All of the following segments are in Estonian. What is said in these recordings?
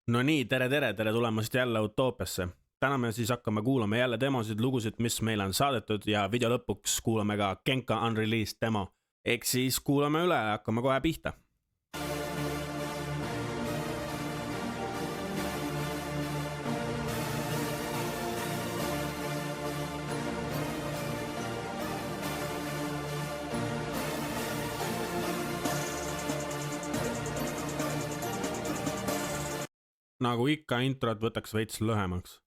No nii, tere tulemast jälle Utoopiasse. Täna me siis hakkame kuulama jälle demosid, lugusid, mis meile on saadetud ja video lõpuks kuulame ka Genka Unreleased demo. Ehk siis kuulame üle ja hakkame kohe pihta. Nagu ikka introt võtaks veits lühemaks.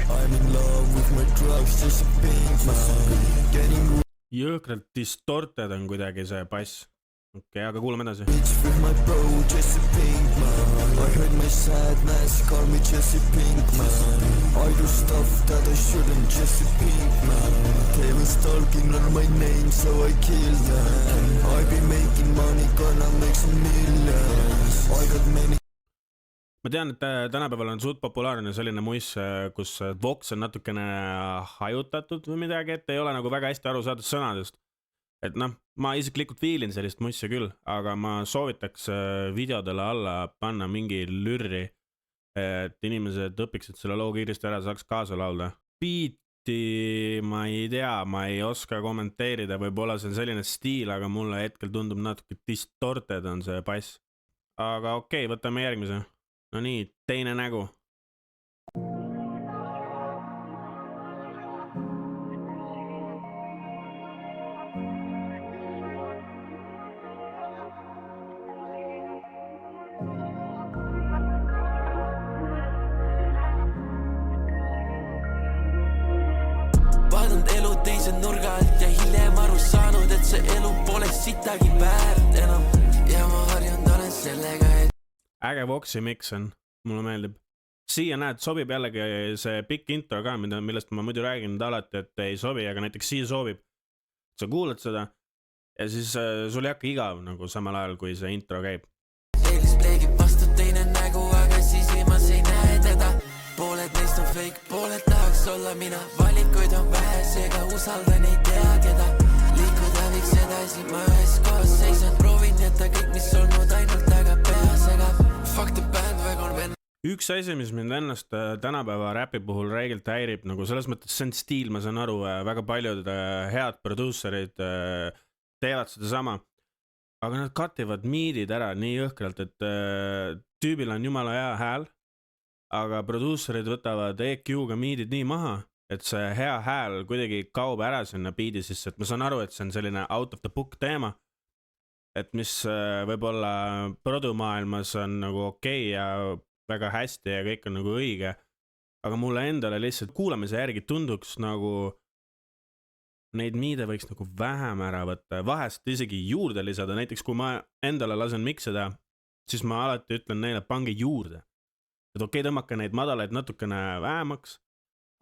I'm in love with my drugs, just a pink man. Jõhkralt distorted on kuidagi see bass. Okei, aga kuulame edasi. Bitch with my bro, just a pink man. I heard my sadness, call me just a pink man. I do stuff that I shouldn't, just a pink man. They were stalking on my name, so I killed them. I be making money, gonna make some millions. I got many. Ma tean, et tänapäeval on suht populaarne selline muiss, kus voks on natukene hajutatud või midagi, et ei ole nagu väga hästi aru saada sõnadest. Et noh, ma isiklikult fiilin sellist mussi küll, aga ma soovitaks videodele alla panna mingi lürri, et inimesed õpiksid selle loo kiiresti ära, saaks kaasa laulda. Beati ma ei tea, ma ei oska kommenteerida, võib-olla see on selline stiil, aga mulle hetkel tundub natuke distorted on see bass. Aga okei, võtame järgmise. No nii, teine nägu. Vaadanud elu teise nurga alt ja hiljem aru saanud, et see elu pole sitagi väärt enam. Ja ma harjunud olen sellega, et Äge voksi mix on, mulle meeldib. Siia näed, sobib jällegi see pikk intro ka, millest ma muidu räägin alati, et ei sobi, aga näiteks siia sobib. Sa kuulad seda ja siis sul ei hakka igav nagu samal ajal, kui see intro käib. eelis pleegib vastu teine nägu, aga siis ilmas ei näe teda. Pooled neist on fake, pooled tahaks olla mina. Valikuid on vähe, seega usaldan, ei tea keda. Liikuda võiks edasi, ma ühes kohas seisan. Proovin jätta kõik, mis olnud ainult aga pea segab. Fuck the bandwagon, venn. Üks asi, mis mind ennast tänapäeva räpi puhul räigelt häirib, nagu selles mõttes see on stiil, ma saan aru, väga paljud head producerid teevad seda sama, aga nad kativad miidid ära nii jõhkralt, et tüübil on jumala hea hääl, aga producerid võtavad EQ-ga miidid nii maha, et see hea hääl kuidagi kaob ära sinna beat'i sisse, et ma saan aru, et see on selline out of the book teema, et mis võib-olla produmaailmas on nagu okei ja väga hästi ja kõik on nagu õige, aga mulle endale lihtsalt kuulamise järgi tunduks nagu neid miide võiks nagu vähem ära võtta, vahest isegi juurde lisada, näiteks kui ma endale lasen miksida, siis ma alati ütlen neile, pange juurde, et okei, tõmmake neid madalaid natukene vähemaks,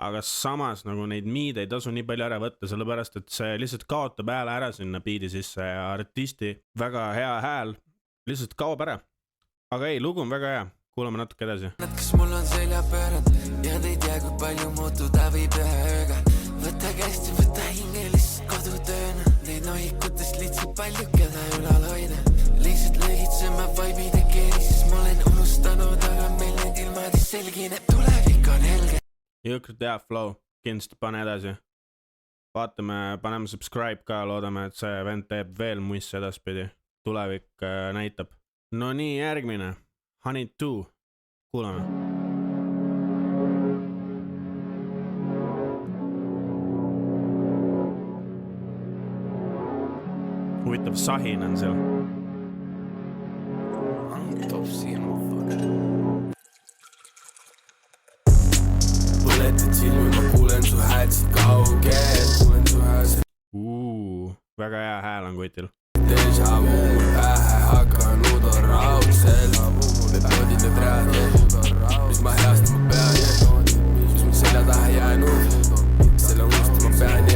aga samas nagu neid miide ei tasu nii palju ära võtta, sellepärast et see lihtsalt kaotab hääle ära sinna beat'i sisse ja artisti väga hea hääl lihtsalt kaob ära. Aga ei, lugu on väga hea, kuulame natuke edasi. Kas mul on selja pöörand ja te ei tea, kui palju muutuda võib ühe ööga. Võta käest ja võta hinge lihtsalt kodutööna. Neid nohikutest lihtsalt palju, keda ülal hoida. Lihtsalt lõigitseme vaibide keeri, siis ma olen unustanud, aga meil need ilmad selgine. Tulevik on helge. Jõhkralt hea flow, kindlasti pane edasi. Vaatame, paneme subscribe ka, loodame, et see vend teeb veel muisse edaspidi. Tulevik näitab. No nii, järgmine. Honey 2. Kuulame. Huvitav sahin on seal. Top siin, Põletad silmi, ma kuulen su hääd siit kaugel. Kuulen su hääd siit Väga hea hääl on kuitil. deja vu, mul pähe hakanud on raudselt. Need noodid need rääd, mis ma heastama pean, mis mul selja taha jäänud. Selle unustama pean,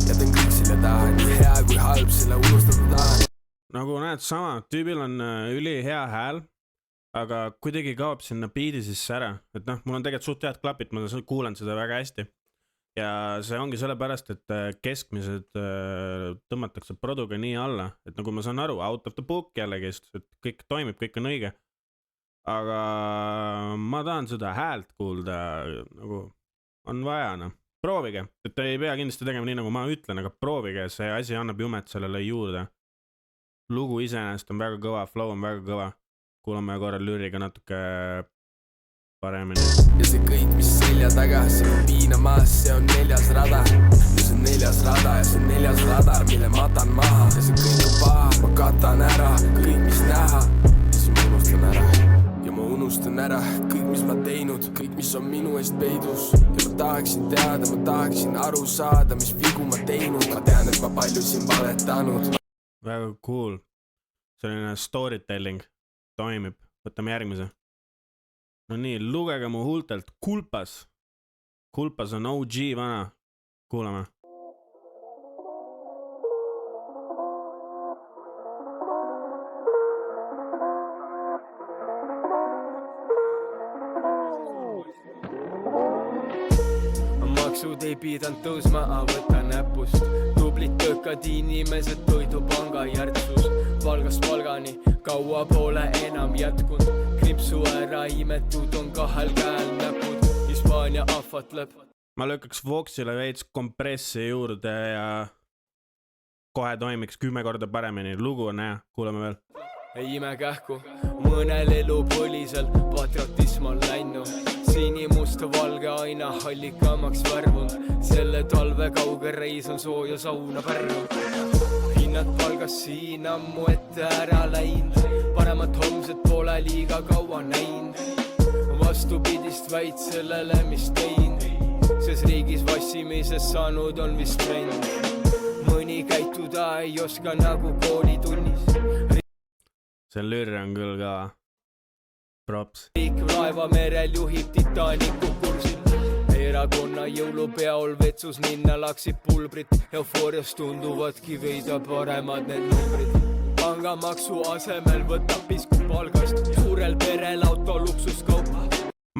jätan kõik selja taha, nii hea kui halb, selle unustama tahan. Nagu näed sama, tüübil on üli hea hääl, aga kuidagi kaob sinna beat'i sisse ära, et noh, mul on tegelikult suht head klapid, ma kuulen seda väga hästi ja see ongi sellepärast, et keskmised tõmmatakse produga nii alla, et nagu ma saan aru, out of the book jällegist, et kõik toimib, kõik on õige. Aga ma tahan seda häält kuulda, nagu on vaja, noh. Proovige, et ei pea kindlasti tegema nii, nagu ma ütlen, aga proovige, see asi annab jumet sellele juurde. Lugu iseenesest on väga kõva, flow on väga kõva. Kuulame korra lüüriga natuke paremini. Ja see kõik, mis selja taga, see on piinamaas, see on 4. rada. Ja see on 4. rada ja see on 4. radar, mille matan maha. Ja see kõik on paha, ma katan ära kõik, mis näha. Ja siis ma unustan ära. Ja ma unustan ära kõik, mis ma teinud, kõik, mis on minu eest peidus. Ja ma tahaksin teada, ma tahaksin aru saada, mis vigu ma teinud. Ma tean, et ma palju siin valetanud. Väga cool. Selline storytelling toimib. Võtame järgmise. No nii, lugege mu huultelt Kulpas. Kulpas on OG vana. Kuulame. Maksud ei pidanud tõusma, võta näpust. Tublid töökad inimesed, toidupanga järtsus. Valgast palgani, kaua pole enam jätkunud. Kripsu ära imetud on 2 käel näpud. Hispaania ahvatleb. Ma lükkaks Voxile veits kompressi juurde ja kohe toimiks 10 korda paremini. Lugu on hea, kuulame veel. Ei ime kähku, mõnel elu põlisel patriotism on läinud. Sinimust valge aina hallikamaks värvunud. Selle talve kauge reis on sooja sauna pärnunud. Hinnad palgas siin ammu ette ära läinud. Paremat homset pole liiga kaua näinud. Vastupidist väid sellele, mis teinud. Ses riigis vassimises saanud on vist trend. Mõni käituda ei oska nagu koolitunnis. See lüüri on küll ka props. Riik laeva merel juhib Titanicu kursil. Erakonna jõulupeol vetsus ninna laksid pulbrid. Eufoorias tunduvadki veida paremad need numbrid. Pangamaksu asemel võtab pisku palgast. Suurel perel auto luksuskaupa.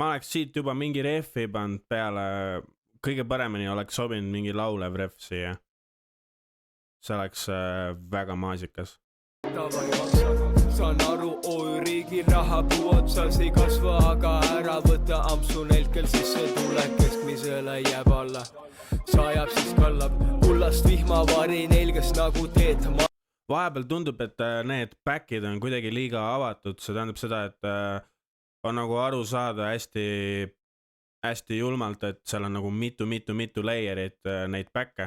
Ma oleks siit juba mingi refi pand peale. Kõige paremini oleks sobinud mingi laulev ref siia. See oleks väga maasikas. Saan aru, oi riigi raha puu otsas ei kasva, aga ära võta ampsu neilt, kel sisse tuleb keskmisele jääb alla. Sajab siis kallab kullast vihmavari neil, kes nagu teed. Vahepeal tundub, et need backid on kuidagi liiga avatud. See tähendab seda, et on nagu aru saada hästi julmalt, et seal on nagu mitu layerit neid backe.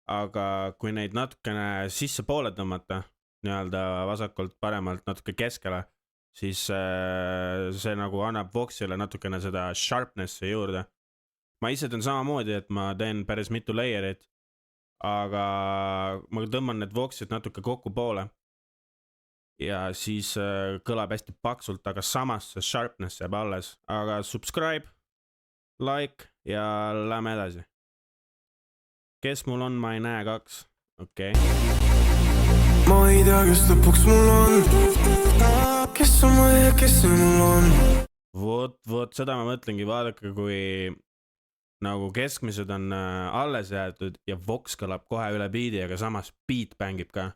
Aga kui neid natukene sisse poole tõmmata, nii-öelda vasakult paremalt natuke keskele, siis see nagu annab Voxile natukene seda sharpnessi juurde. Ma ise teen samamoodi, et ma teen päris mitu layerit, aga ma tõmban need Voxid natuke kokku poole ja siis kõlab hästi paksult, aga samas see sharpness jääb alles. Aga subscribe, like ja lähme edasi. Kes mul on, ma ei näe 2. Okei. Ma ei tea, kes lõpuks mul on. Kes on ma ja kes see mul on. Vot seda ma mõtlengi, vaadake, kui nagu keskmised on alles jäetud ja Vox kõlab kohe üle beat'i, aga samas beat bängib ka.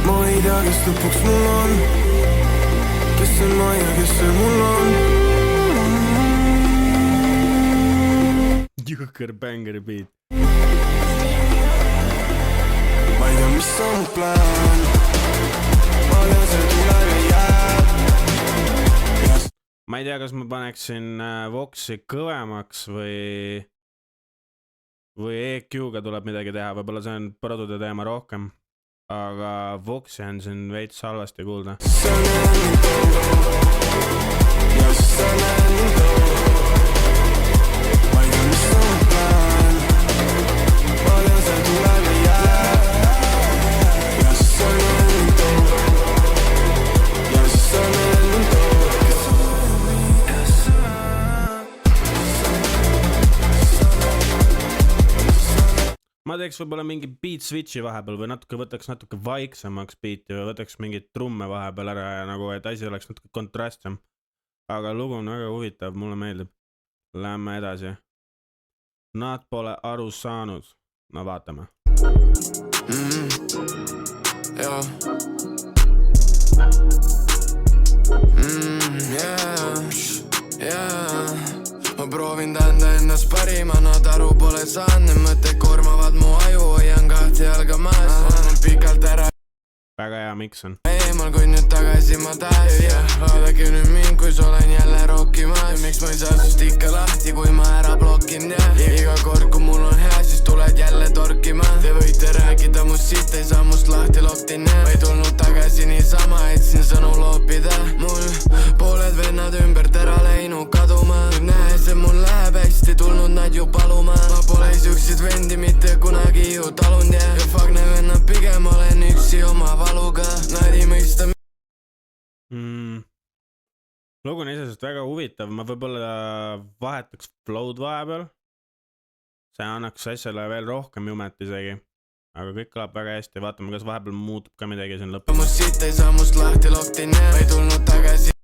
Ma ei tea, kes lõpuks mul on. Kes on ma ja kes see mul on. Jõhker bängeri beat. Ma ei tea, mis on mu plaan. Ma tean, see tuleb ja jääb. Ma ei tea, kas ma paneksin Voxi kõvemaks või EQ-ga tuleb midagi teha. Võib-olla see on produde teema rohkem. Aga Voxi on siin veits halvasti kuulda. Ma teeks võib-olla mingi beat switchi vahepeal või võtaks natuke vaiksemaks beati või võtaks mingit trumme vahepeal ära ja nagu, et asi oleks natuke kontrastsem. aga lugu on väga huvitav, mulle meeldib. Lähme edasi. Nad pole aru saanud. No vaatame. Joo. Ma proovin tanda ennast parima, nad aru pole saanud, mõtted kormavad mu aju, hoian kahte jalga maas, olen pikalt ära väga hea miks on. Eemal, kui nüüd tagasi ma taas vaadake nüüd mind, kus olen jälle rockimas. Miks ma ei saa sust ikka lahti, kui ma ära blokin iga kord, kui mul on hea, siis tuled jälle torkima. Te võite rääkida must siit, ei saa must lahti loktin Ma ei tulnud tagasi niisama, etsin sõnu loopida. Mul pooled vennad ümbert ära läinud kaduma. Nüüd näes, et mul läheb hästi, tulnud nad ju paluma. Ma pole siukseid vendi mitte kunagi ju talund ja fuck need vennad, pigem olen üksi oma valuga. Nad ei mõista Lugu on isesest väga huvitav, ma võib-olla vahetaks flow'd vahepeal. See annaks asjale veel rohkem jumet isegi. Aga kõik kõlab väga hästi, vaatame, kas vahepeal muutub ka midagi siin lõppu. Must siit ei saa must lahti loktin ei tulnud tagasi.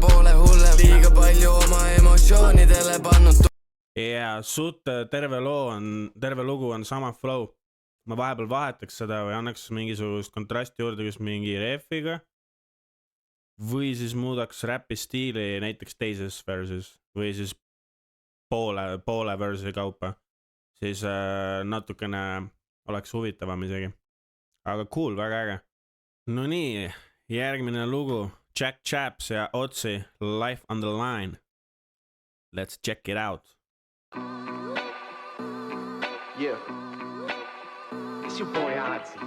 Poole hulle, liiga palju oma emotsioonidele pannud. Ja suht terve lugu on sama flow. Ma vahepeal vahetaks seda või annaks mingisugust kontrasti juurde, kus mingi refiga. Või siis muudaks räpi stiili näiteks teises versus või siis poole versi kaupa. Siis natukene oleks huvitavam isegi. Aga cool, väga äge. No nii, järgmine lugu. Jack Chaps ja Otsi, Life on the Line. Let's check it out. Yeah. It's your boy Ozzy.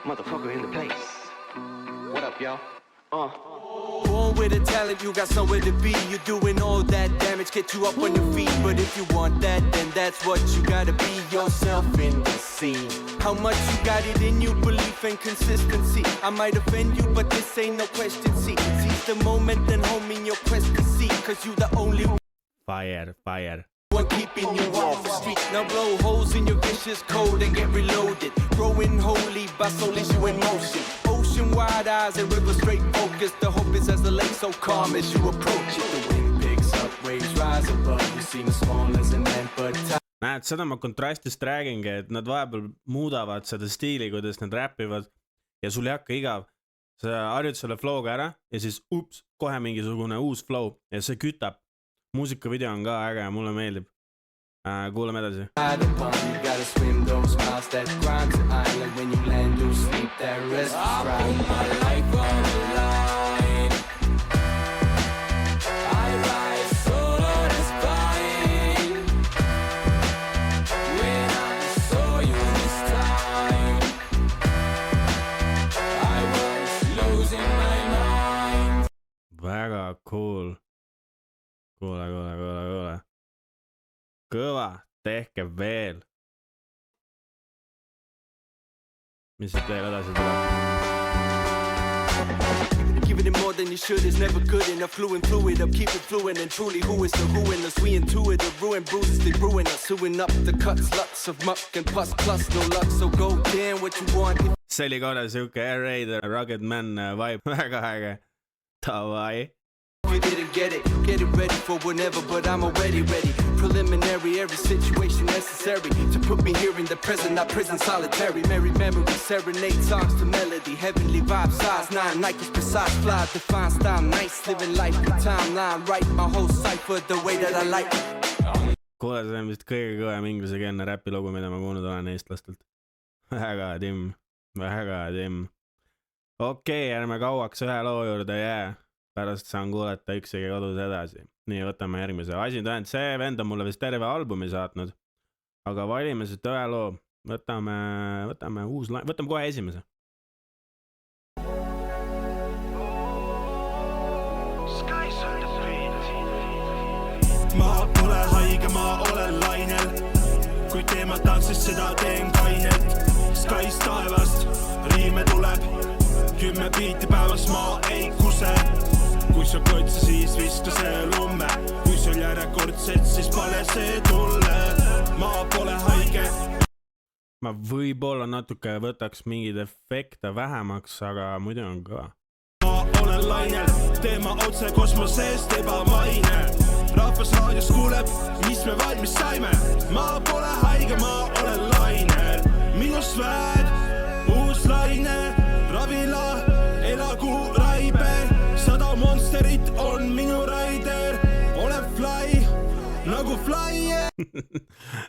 Motherfucker in the place. What up, y'all? Born with a talent, you got somewhere to be. You're doing all that damage, get you up on your feet. But if you want that, then that's what you gotta be yourself in the scene. How much you got it in you, belief and consistency. I might offend you, but this ain't no question. See, seize the moment and homie your quest to see. Cause you the only Fire. one keeping you off the street. Now blow holes in your vicious code and get reloaded. Growing holy by soulish you in motion. Ocean wide eyes and river straight focus. The hope is as the lake so calm as you approach it. The wind picks up, waves rise above. You seem small as a man, but Näed, seda ma kontrastist räägingi, et nad vahepeal muudavad seda stiili, kuidas nad räpivad ja sul ei hakka igav. Sa harjud selle flow'ga ära ja siis kohe mingisugune uus flow ja see kütab. Muusikavideo on ka äge ja mulle meeldib. Kuulame edasi. You gotta swim those miles that grind to island. When you land, you sleep, that rest is right. I put my life on the line. I ride solo, that's fine. When I saw you this time, I was losing my mind. Väga cool. Kuule. Kõva, tehke veel. Mis siit veel edasi tuleb? Giving it more than you should is never good enough. Fluid up, keep it fluent and truly who is the who in us. We intuit the ruin bruises, they ruin us. Suing up the cuts, lots of muck and pus plus no luck. So go damn what you want. See oli korra siuke Air Raider, Rugged Man vibe. Väga äge. Tavai. You didn't get it ready for whenever, but I'm already ready. Preliminary, every situation necessary to put me here in the present, not prison solitary. Merry memories, serenade songs to melody, heavenly vibes, size 9, Nike's precise, fly, define style, nice, living life, the timeline, right, my whole cipher, the way that I like. Kuule, see on vist kõige kõvem inglisekeelne räpilugu, mida ma kuulnud olen eestlastelt. Väga timm. Okei, ärme kauaks ühe loo juurde jää. Pärast saan kuuleta üksegi kodus edasi. Nii, võtame järgmise. Asi tõend, see vend on mulle vist terve albumi saatnud. Aga valime siit ühe loo. Võtame uus lain. Võtame kohe esimese. Ma pole haige, ma olen lainel. Kui teemataan, siis seda teen kainelt. Skys taevast, riime tuleb. 10 biiti päevas ma ei kuse. Kui sa kõtsi, siis viska see lumme. Kui sul järjekordselt, siis pane see tulle. Ma pole haige. Ma võib-olla natuke võtaks mingid efekte vähemaks, aga muidu on ka. Ma olen lainel, teema otse kosmosest ebamaine. Rahvas raadios kuuleb, mis me valmis saime. Ma pole haige, ma olen lainer. Minust väed, uus laine, ravila, elagu raibe. 100 monsterit on minu raider, olen fly, nagu flyer.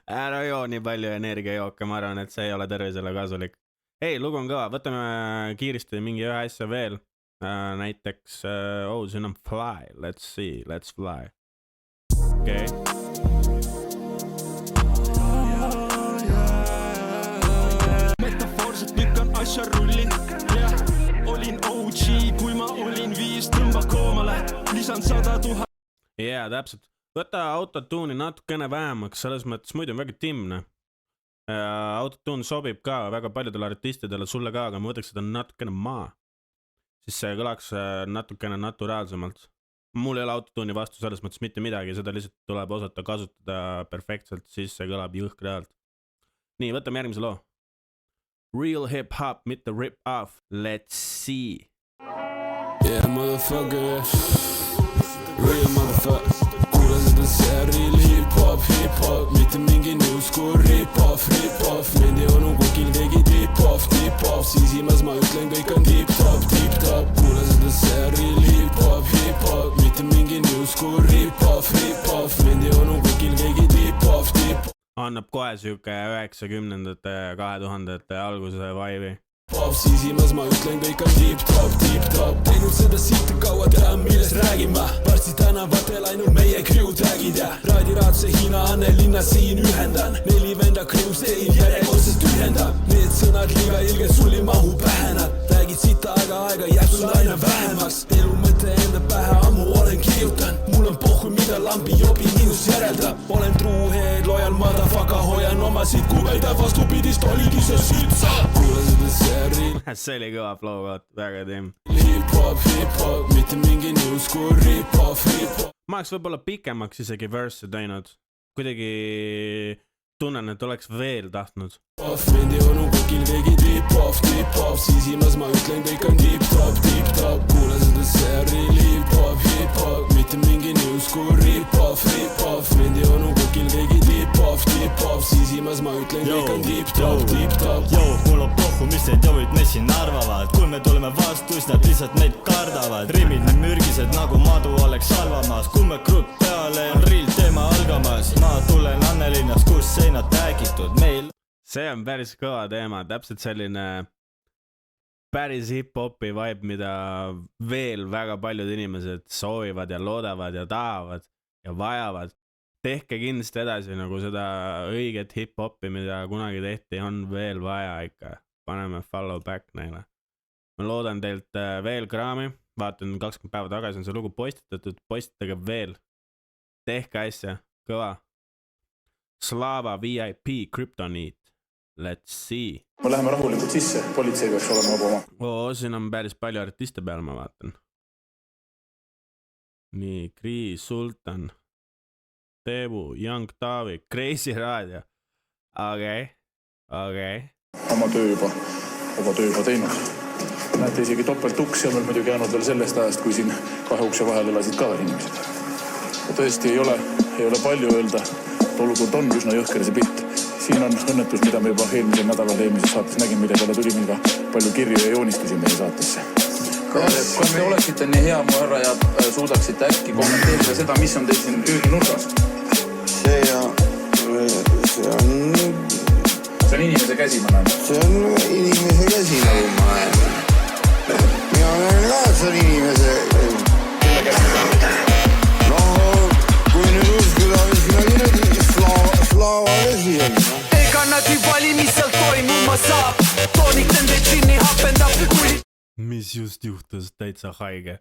Ära joo nii palju energiajooke, ma arvan, et see ei ole tervisele kasulik. Ei, lugu on kõva, võtame kiiresti mingi ühe asja veel. Näiteks, siin on fly, let's see, let's fly. Okei. Metafoorselt lükkan asja rulli, jah, olin OG, kui ma olin 5, tõmba koomale, lisan 100 000. Jaa, täpselt. Võta autotuuni natukene vähemaks, selles mõttes muidu on väga timne. Autotuun sobib ka väga paljudele artistidele, sulle ka, aga ma võtaks seda natukene maa. Siis see kõlaks natukene naturaalsemalt. Mul ei ole autotuuni vastu selles mõttes mitte midagi, seda lihtsalt tuleb osata kasutada perfektselt, siis see kõlab jõhkralt. Nii, võtame järgmise loo. Real hip-hop, mitte rip-off. Let's see. Yeah, motherfucker. Real motherfucker. Kuule seda see real hip-hop, mitte mingi nõuskuur rip-off. Mendi onu kukil tegi tip-off, siisimas ma ütlen kõik on tip-top. Kuule seda see real hip-hop, mitte mingi nõuskuur rip-off. Mendi onu kukil tegi tip-off. Annab kohe siuke 90-ndate, 2000-ndate alguse vaivi. Siisimas ma ütlen kõik on tip-top. Teinud seda sitta kaua teha, millest räägin ma. Varsti tänavatel ainult meie kriud räägid ja Raadiraadse Hiina Anne linna siin ühendan. 4 venda krius teid järjekordselt ühendab. Need sõnad liiga ilge sul ei mahu pähe nad. Räägid sita aega jääb sul aina vähemaks. Elu mõte enda pähe ammu olen kirjutan. Mul on pohhu mida lambi jobi minust järeldab. Olen truuheed, lojal motherfucker, hoian omasid kuveida vastupidist oligi see sitsa. Kuule seda see oli kõva flow, väga tim. Hip-hop, mitte mingi nõuskuur rip-off. Ma oleks võib-olla pikemaks isegi verse teinud. Kuidagi tunnen, et oleks veel tahtnud. Mendi onu kukil tegi tip-off. Siisimas ma ütlen kõik on tip-top. Kuule seda see real hip-hop, mitte mingi nõuskuur rip-off. Mendi onu kukil tegi tip-off. Siisimas ma ütlen kõik on tip-top. Joo, mul on pohhu, mis need jovid me siin arvavad. Kui me tuleme vastu, siis nad lihtsalt meid kardavad. Rimid nii mürgised nagu madu oleks salvamas. Kui me krutt peale on real teema algamas. Ma tulen Annelinnas, kus seinad räägitud meil. See on päris kõva teema, täpselt selline päris hip-hopi vibe, mida veel väga paljud inimesed soovivad ja loodavad ja tahavad ja vajavad. Tehke kindlasti edasi nagu seda õiget hip-hopi, mida kunagi tehti, on veel vaja ikka. Paneme follow back neile. Ma loodan teilt veel kraami. Vaatan 20 päeva tagasi on see lugu postitatud. Postitage veel. Tehke asja. Kõva. Slava VIP Kryptonite. Let's see. Ma läheme rahulikult sisse. Politsei peaks olema oma. Siin on päris palju artiste peal, ma vaatan. Nii, Krii, Sultan, Teevu, Young Taavi, Crazy Radio. Okei. Oma töö juba teinud. Näete isegi topeltuks ja meil muidugi jäänud veel sellest ajast, kui siin 2 ukse vahel elasid ka inimesed. Ja tõesti ei ole palju öelda. Olukord on üsna jõhker see pilt. Siin on õnnetus, mida me juba eelmisel nädalal eelmises saates nägin, mille peale tuli meil ka palju kirju ja joonistusi meie saatesse. Kas te oleksite nii hea, mu härra, ja suudaksite äkki kommenteerida seda, mis on teil siin ööginurgas? See on inimese käsi, ma näen. See on inimese käsi, nagu ma näen. Mina näen ka, et see on inimese no, kui nüüd uskuda, mis minagi slaava vesi on. Ega nad ju valimisel toimuma saab. Toonik nende džinni hapendab, kui mis just juhtus, täitsa haige.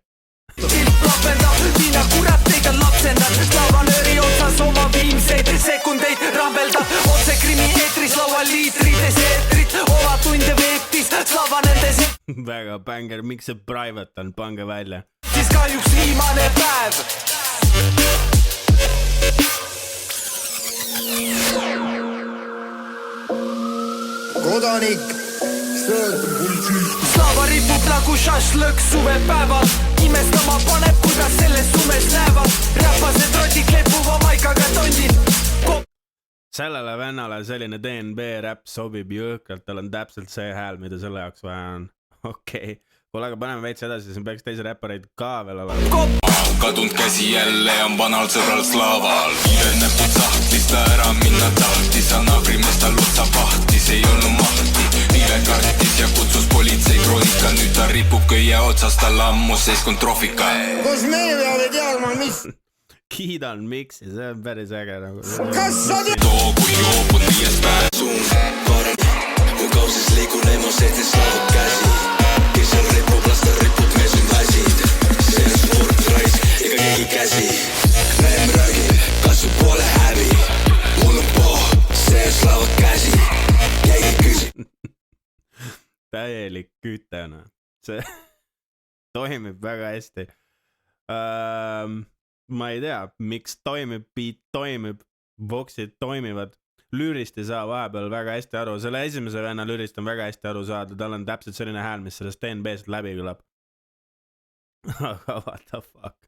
Ilp lapendab, mina kurat teid on lapsendad. Slavanööri otsas oma viimseid sekundeid rambeldab. Otse krimi eetris laua liitrides eetrit. Oma tunde veetis, slava nendes Väga bänger, miks see private on, pange välja. Siis kahjuks viimane päev. Kodanik, Slava ripub nagu šašlõk suvepäeval. Imestama paneb, kuidas selles sumes näevad. Räpased rotid klepuva maikaga tondid. sellele vennale selline DNB räpp sobib jõhkralt, tal on täpselt see hääl, mida selle jaoks vaja on. Okei, kuule, aga paneme veits edasi, siin peaks teisi räppareid ka veel olema. Kadunud käsi jälle on vanal sõbral slaaval. Näpud sahtlist ära minna tahtis, a naabrimesta lutsa pahtis, ei olnud mahti. Viile kartis ja kutsus politsei kroonika, nüüd ta ripub köie otsast, ta lammus seiskond trofika. Kus meie peame teadma, mis? Kiidan miksi, see on päris äge nagu. Kas sa Too kui joopud viies pääsuun. Kui kausis liikun emo seitses laud käsi. Kisel ripub, lasta ripub, mees on väsid. See on sport raisk, ega keegi käsi. Näem räägib, kasvab pole häbi. Mul on poh, see on laud käsi. Keegi küsi. Täielik kütena. See toimib väga hästi. Ma ei tea, miks toimib, beat toimib, boksid toimivad, lüürist ei saa vahepeal väga hästi aru, selle esimese venna lüürist on väga hästi aru saada, tal on täpselt selline hääl, mis sellest DNB-st läbi kõlab. Aga what the fuck.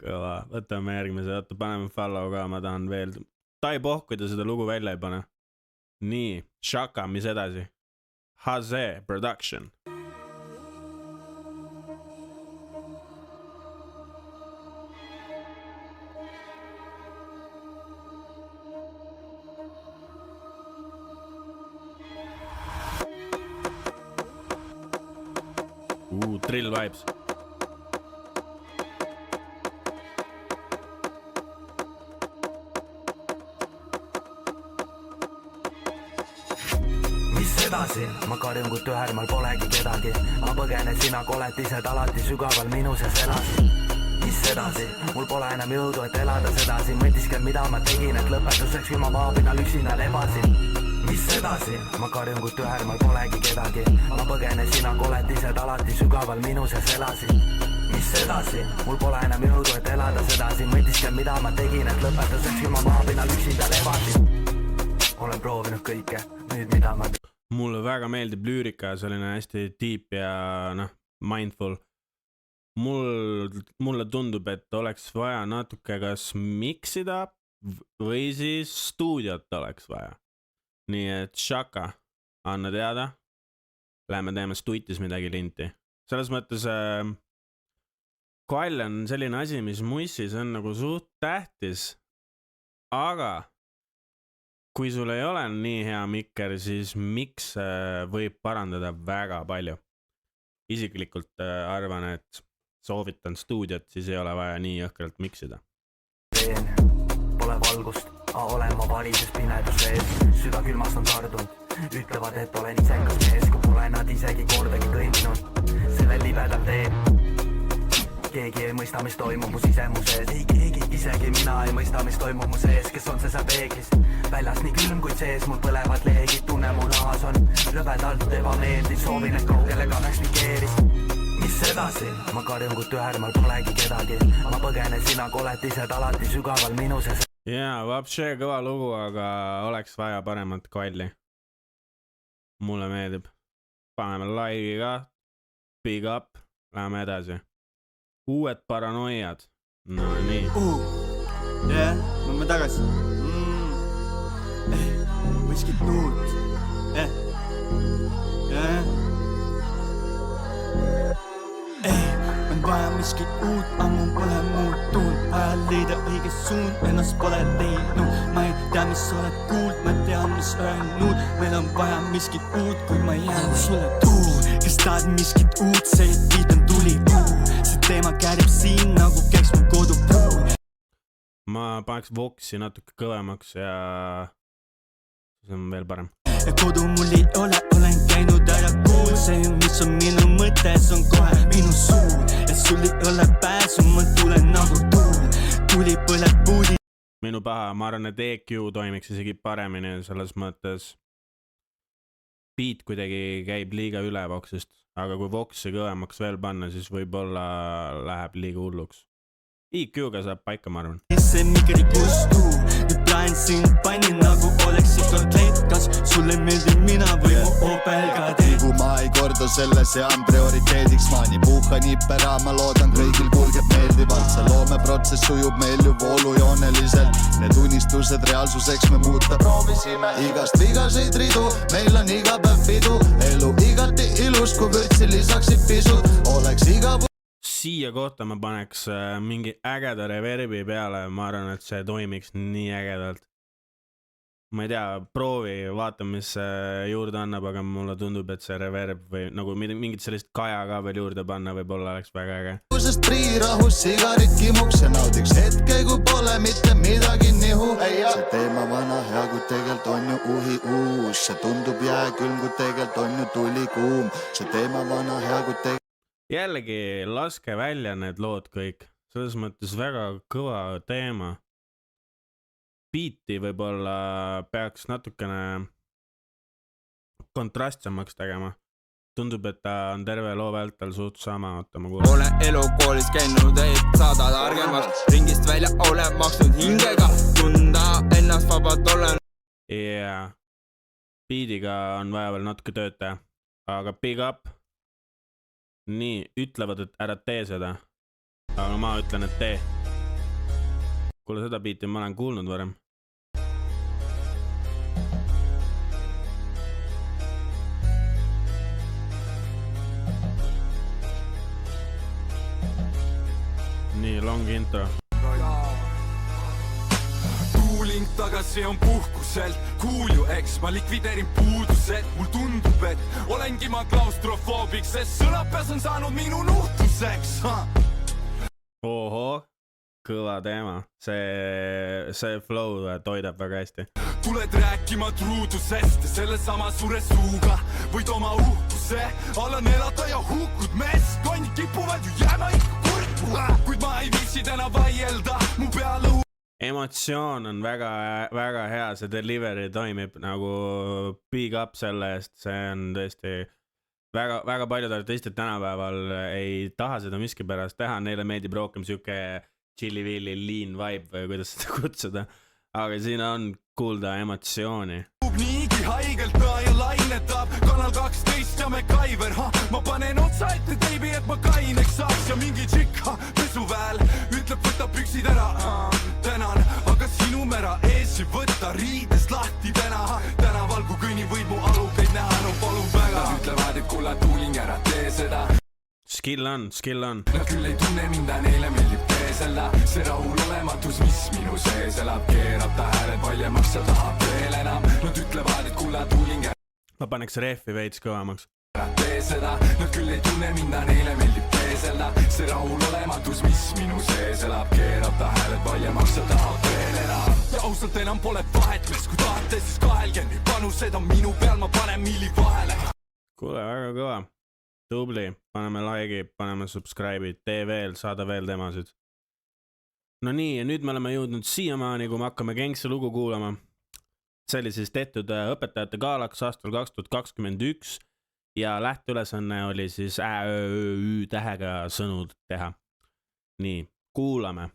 Kõva, võtame järgmise, oota, paneme follow ka, ma tahan veel. Ta ei pohku, kui ta seda lugu välja ei pane. Nii, Shaka, mis edasi? Haze Production. Drill vibes. Mis edasi? Ma karjun, kui tühermal polegi kedagi. Ma põgenen, sina koletised alati sügaval minu sees elasid. Mis edasi? Mul pole enam jõudu, et elada sedasi. Mõtisken, mida ma tegin, et lõpetuseks ilma maapinal üksinda lebasin. Mis edasi? Ma karjun, kui tühermal polegi kedagi. Ma põgenen, sina koletised alati sügaval minu sees elasid. Mis edasi? Mul pole enam jõudu, et elada sedasi. Mõtisken, mida ma tegin, et lõpetuseks ilma maapinal üksinda lebasin. Olen proovinud kõike, nüüd mida ma... Mulle väga meeldib lüürika, selline hästi deep ja mindful. Mulle tundub, et oleks vaja natuke kas miksida või siis stuudiot oleks vaja. Nii et Shaka, anna teada. Läheme teeme stuitis midagi linti. Selles mõttes kvall on selline asi, mis mussis on nagu suht tähtis. Aga kui sul ei ole nii hea mikker, siis miks võib parandada väga palju. Isiklikult arvan, et soovitan stuudiot, siis ei ole vaja nii jõhkralt miksida. Pole valgust, olen ma varises pimedus ees. Süda külmast on tardunud, ütlevad, et olen isekas mees, kui pole nad isegi kordagi kõndinud selle libedal teel. Keegi ei mõista, mis toimub mu sisemus ees. Ei keegi, isegi mina ei mõista, mis toimub mu sees. Kes on see seal peeglis? Väljas nii külm, kuid sees mul põlevad leegid. Tunne mu nahas on rõvedalt ebameeldiv. Soovin, et kaugele kannaks nii keeris. Mis edasi? Ma karjun, kui tühermal polegi kedagi. Ma põgenen, sina koletised alati sügaval minu sees. Jaa, vapše kõva lugu, aga oleks vaja paremat kvalli. Mulle meeldib. Paneme laivi ka. Big up. Läheme edasi. Uued paranoiad. No nii. Jah, ma olen tagasi. Miskit uut. On vaja miskit uut, ammu pole muutunud. Vaja leida õige suund, ennast pole leidnud. Ma ei tea, mis sa oled kuuld, ma tean, mis öelnud. Meil on vaja miskit uut, kuid ma jään sulle tuud. Kes tahad miskit uut, see viid on tuli uud. See teema käärib siin, nagu käiks mu kodupuu. Ma paneks voksi natuke kõvemaks ja see on veel parem. Kodu mul ei ole, olen käinud ära kuul. See, mis on minu mõte, see on kohe minu suul. Ja sul ei ole pääsu, ma tulen nagu tuul. Tuli põleb puudi. Minu paha, ma arvan, et EQ toimiks isegi paremini selles mõttes. Beat kuidagi käib liiga üle voksist, aga kui voksi kõvemaks veel panna, siis võib-olla läheb liiga hulluks. IQ-ga saab paika, ma arvan. See mikri kustu, nüüd plaan sind panin nagu oleksid kotleet. Kas sulle meeldib mina või mu Opelga teed? Kui ma ei korda selle, see on prioriteediks. Ma nii puhkan ipera, ma loodan kõigil kulgeb meeldivalt. See loomeprotsess sujub meil ju voolujooneliselt. Need unistused reaalsuseks me muuta proovisime. Igast vigaseid ridu, meil on iga päev pidu. Elu igati ilus, kui vürtsi lisaksid pisud. Oleks iga siia kohta ma paneks mingi ägeda reverbi peale, ma arvan, et see toimiks nii ägedalt. Ma ei tea, proovi, vaata, mis juurde annab, aga mulle tundub, et see reverb või nagu mingit sellist kaja ka veel juurde panna võib-olla oleks väga äge. Sest priirahus sigarit kimuks ja naudiks hetke, kui pole mitte midagi nihu. See teema vana hea, kui tegelt on ju uhi uus. See tundub jääkülm, kui tegelt on ju tuli kuum. See teema vana hea, kui tegelt jällegi laske välja need lood kõik, selles mõttes väga kõva teema. Beati võib-olla peaks natukene kontrastsemaks tegema. Tundub, et ta on terve loo vältel suht sama, oota ma kuulen. Olen elukoolis käinud, et saada targemaks. Ringist välja olen maksnud hingega, tunda ennast vabalt olen. Ja Beatiga on vaja veel natuke tööd teha, aga big up. Nii, ütlevad, et ära tee seda, aga ma ütlen, et tee. Kuule, seda beati ma olen kuulnud varem. Nii, long intro. Tuulin tagasi on puhkuselt, kuulju eks, ma likvideerin puudused. Mul tundub, et olengi ma klaustrofoobiks, sest sõnapäs on saanud minu nuhtuseks. Oho, kõva teema. See flow toidab väga hästi. Tuled rääkima truudusest selle sama suure suuga. Võid oma uhkuse alla nelata ja hukkud mees. Konnid kipuvad ju jääma ikka kurku, kuid ma ei viisi täna vaielda. Mu peale emotsioon on väga, väga hea, see delivery toimib nagu big up selle eest, see on tõesti väga, väga paljud artistid tänapäeval ei taha seda miskipärast teha, neile meeldib rohkem siuke chili-villi lean vibe või kuidas seda kutsuda, aga siin on kuulda emotsiooni. Niigi haigelt ta ja lainetab Kanal 12 ja MacGyver, ma panen otsa ette teibi, et ma kaineks saaks ja mingi tšikka pesuväel ütleb, võta püksid ära, tänan, aga sinu mera ees ei võta riidest lahti tänaval, kui kõnni võid mu alukeid näha, no palun väga. Nad ütlevad, et kulla tuuling ära tee seda. Skill on. Nad küll ei tunne minda, neile meeldib teesella. See rahulolematus, mis minu sees elab, keerab ta hääled valjemaks ja tahab veel enam. Nad ütlevad, et kulla tuuling ära. Ma paneks rehvi veits kõvamaks. Tee seda, nad küll ei tunne minda, neile meeldib teesella. See rahulolematus, mis minu sees elab, keerab ta hääled valjemaks ja tahab veel enam. Ja ausalt enam pole vahet, mis kui tahate, siis kahelgen. Panused on minu peal, ma panen milli vahele. Kuule, väga kõva. Tubli, paneme like'i, paneme subscribe'i, tee veel, saada veel temasid. No nii, ja nüüd me oleme jõudnud siiamaani, kui me hakkame Gangsta lugu kuulama. See oli siis tehtud õpetajate galaks aastal 2021 ja lähteülesanne oli siis ÜÜ tähega sõnud teha. Nii, kuulame.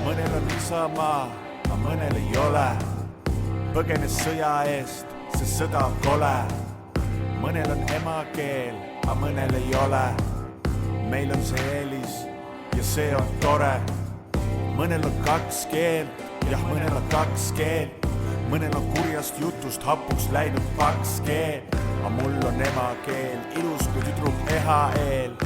Mõnel on isamaa, aga mõnel ei ole. Põgenes sõja eest, see sõda on kole. Mõnel on emakeel, aga mõnel ei ole. Meil on see eelis ja see on tore. Mõnel on kaks keelt, jah, mõnel on kaks keelt. Mõnel on kurjast jutust hapuks läinud paks keel. Aga mul on emakeel, ilus kui tüdruk EHL.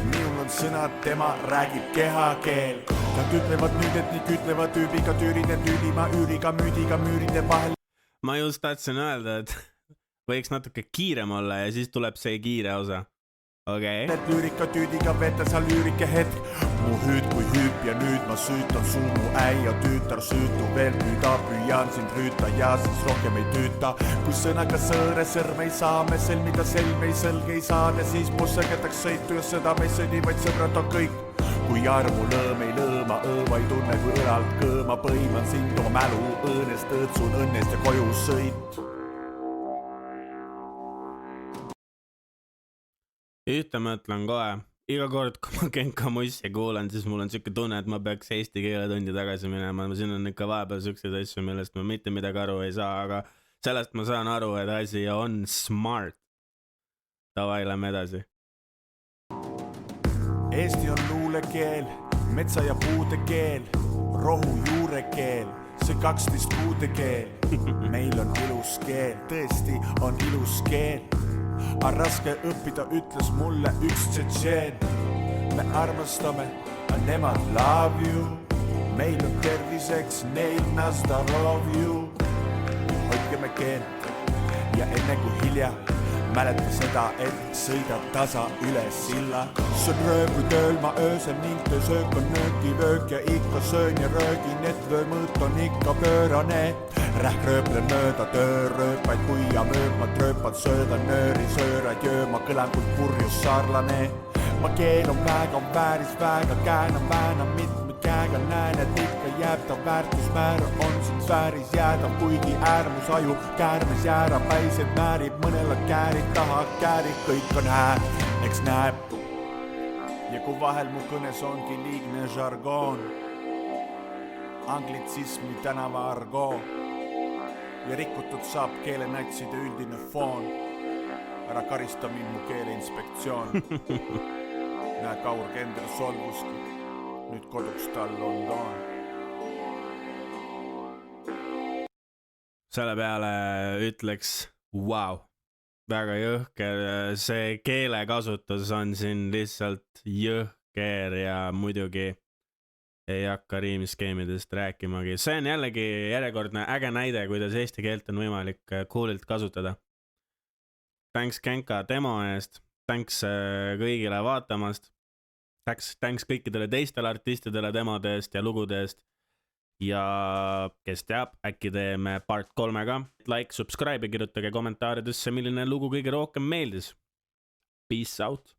Minul on sõnad, tema räägib kehakeel. Nad ütlevad nüüd, et nii kütlevad tüübiga tüüride tüüdima üüriga müüdiga müüride vahel. Ma just tahtsin öelda, et võiks natuke kiirem olla ja siis tuleb see kiire osa. Okei. Lüürika tüüdiga vete sa lüürike hetk. mu hüüd kui hüüp ja nüüd ma süütan suu mu äia tüütar süütu veel püüda, püüan sind rüüta ja siis rohkem ei tüüta. Kui sõnaga sõõre sõrme ei saa me sõlmida selme ei sõlge ei saada, siis mu sõgetaks sõitu ja seda me ei sõdi, vaid sõbrad on kõik. Kui armu lõõm ei lõõma, õõva ei tunne kui õlalt kõõma, põiman sind oma mälu õõnest, õõtsun õnnest ja koju sõit. Ühte mõtlen kohe, iga kord kui ma Genka mussi kuulan, siis mul on siuke tunne, et ma peaks eesti keeletundi tagasi minema, siin on ikka vahepeal siukseid asju, millest ma mitte midagi aru ei saa, aga sellest ma saan aru, et asi on smart. Davai, lähme edasi. Eesti on luulekeel, metsa ja puude keel, rohu juurekeel, see 12 puude keel. Meil on ilus keel, tõesti on ilus keel. A raske õppida ütles mulle üks tšetšeen. Me armastame, a nemad love you. Meil on terviseks, neil nazdarov you. Hoidke me keelt ja enne kui hilja mäleta seda, et sõida tasa üle silla. Söön rööbutööl ma öösel ning töö söök on nöökivöök ja ikka söön ja röögin, et vöömõõt on ikka pöörane. Rähk rööplen mööda töörööpaid, kui ja mööb ma trööpad söödan nööri, söörad jööma kõlan kui purjus saarlane. Ma keelan väga vääris väga, käänan väänam mitme käega, näen, et ikka jääb ta väärtusmäär on siin sfääris jäädav, kuigi äärmusaju käärmes jäärapäiselt määrib mõnele käärid taha käärid, kõik on hää, eks näeb. Ja kui vahel mu kõnes ongi liigne žargoon, anglitsismi tänava argoo ja rikutud saab keelenatside üldine foon. Ära karista mind mu keeleinspektsioon. Näe Kaur Kender solvuski, nüüd koduks tal on toon. Selle peale ütleks, wow, väga jõhker, see keelekasutus on siin lihtsalt jõhker ja muidugi ei hakka riimskeemidest rääkimagi. See on jällegi järjekordne äge näide, kuidas eesti keelt on võimalik coolilt kasutada. Thanks Genka demo eest, thanks kõigile vaatamast, thanks kõikidele teistele artistidele demode eest ja lugude eest. Ja kes teab, äkki teeme part 3 ka. Like, subscribe ja kirjutage kommentaaridesse, milline lugu kõige rohkem meeldis. Peace out!